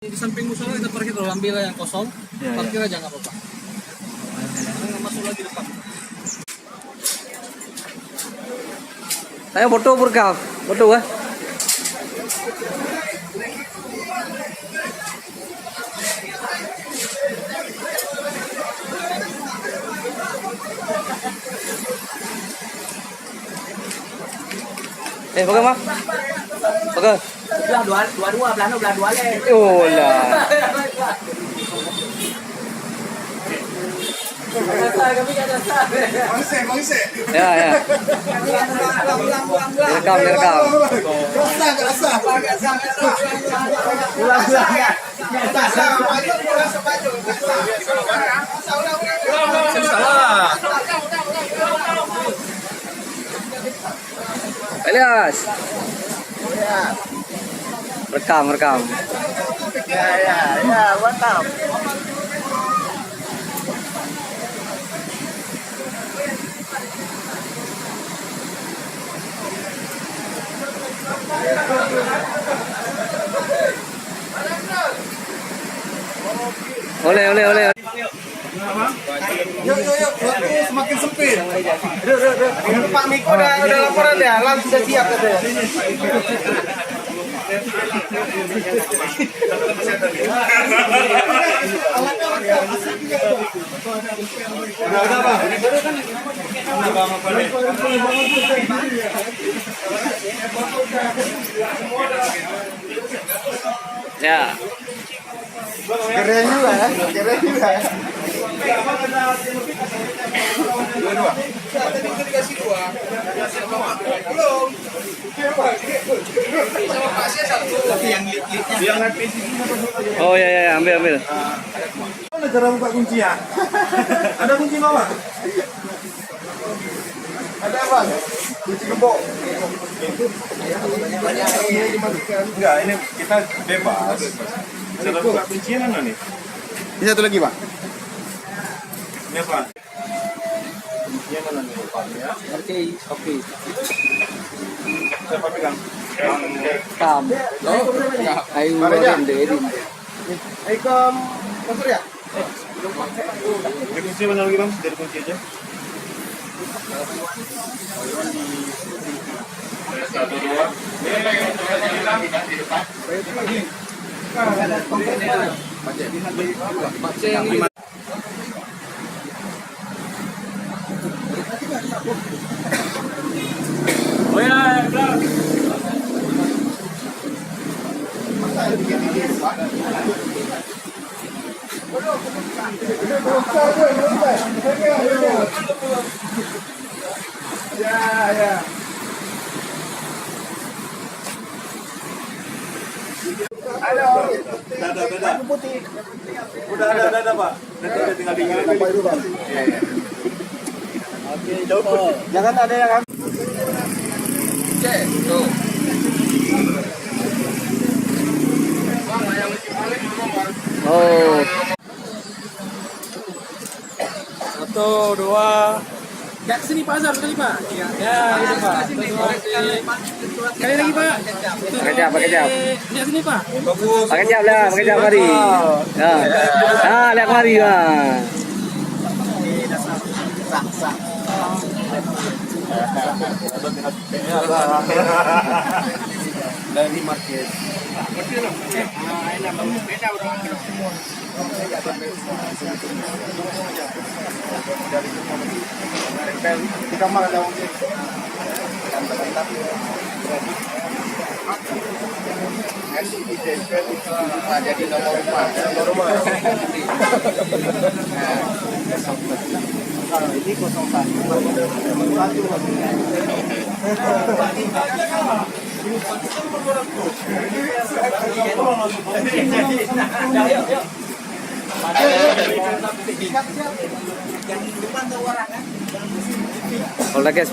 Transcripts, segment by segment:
Di samping musola kita parkir dulu, ambil yang kosong, parkir aja nggak apa-apa. Nggak masuk lagi depan. Ayo foto berkah, foto ah. Pakai mah? Pakai. Dua-dua, belah dua le. Oh lah. Mangse. Ya. Direkam. Rasa. Ulang. Salah. Elias. Rekam. Ya, mantap. Oleh. Yuk, waktu semakin sempit. Pak Miko udah laporan ya, langsung sudah siap katanya. Udah, Bang. Ya. Keren juga. Oh ya, ambil. Mana cara buka kunci ya? Ada kunci bawah? Ada apa? Kunci gembok. Enggak, ini kita bebas. Cara buka kuncinya mana nih? Ini satu lagi, Pak. Ini apa? Kuncinya mana nih? Ya. Oke. Siapa pegang? Kam. Ayo renderin. Assalamualaikum. Masuk ya? Ini kunci mana lagi bang? Dari kunci aja. Satu, dua. Oh ya, benar. Ya. Halo. Ada. Udah ada Pak. Nanti udah tinggal tinggal. Apa itu, Pak? Oke, jauh. Jangan ada yang Tuh. Oh. 1, 2. Ya kesini Pak Azhar sekali Pak. Ya gitu Pak. Sekali lagi Pak. Pakai jam. Lihat sini Pak. Pakai jam mari. Lihat mari Bang. Dari market. di kamar ada uang. Jadi nomor rumah. Ini 01. Bola guys.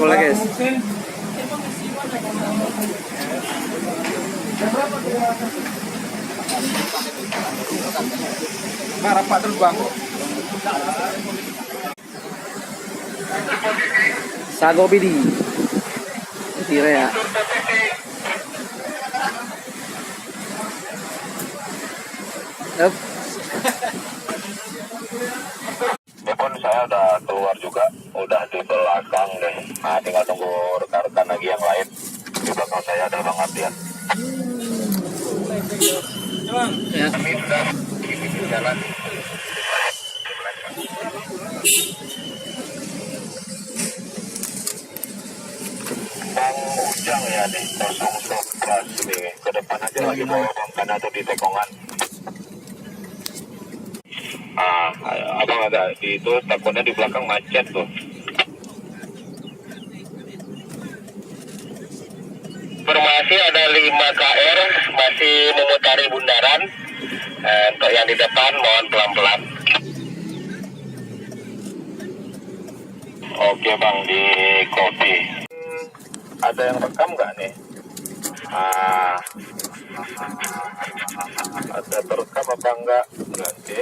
Rapat terus Bang. Sago Bidi. Tira ya. Up. Ini pun saya udah keluar juga, udah di belakang deh. Nah, tinggal tunggu rekan-rekan lagi yang lain. Di belakang saya ada Bang Ardian. Bang, Ya. Kami sudah di jalan. Bang Ujang ya nih, 011 nih. Ke depan aja lagi bawa Bang Kana tuh di tekongan. Abang ada di itu, takutnya di belakang macet tuh. Informasi ada 5 KR masih memutari bundaran. Untuk yang di depan mohon pelan-pelan. Oke Bang, di copy. Ada yang rekam nggak nih? Ada terekam apa enggak? Nanti.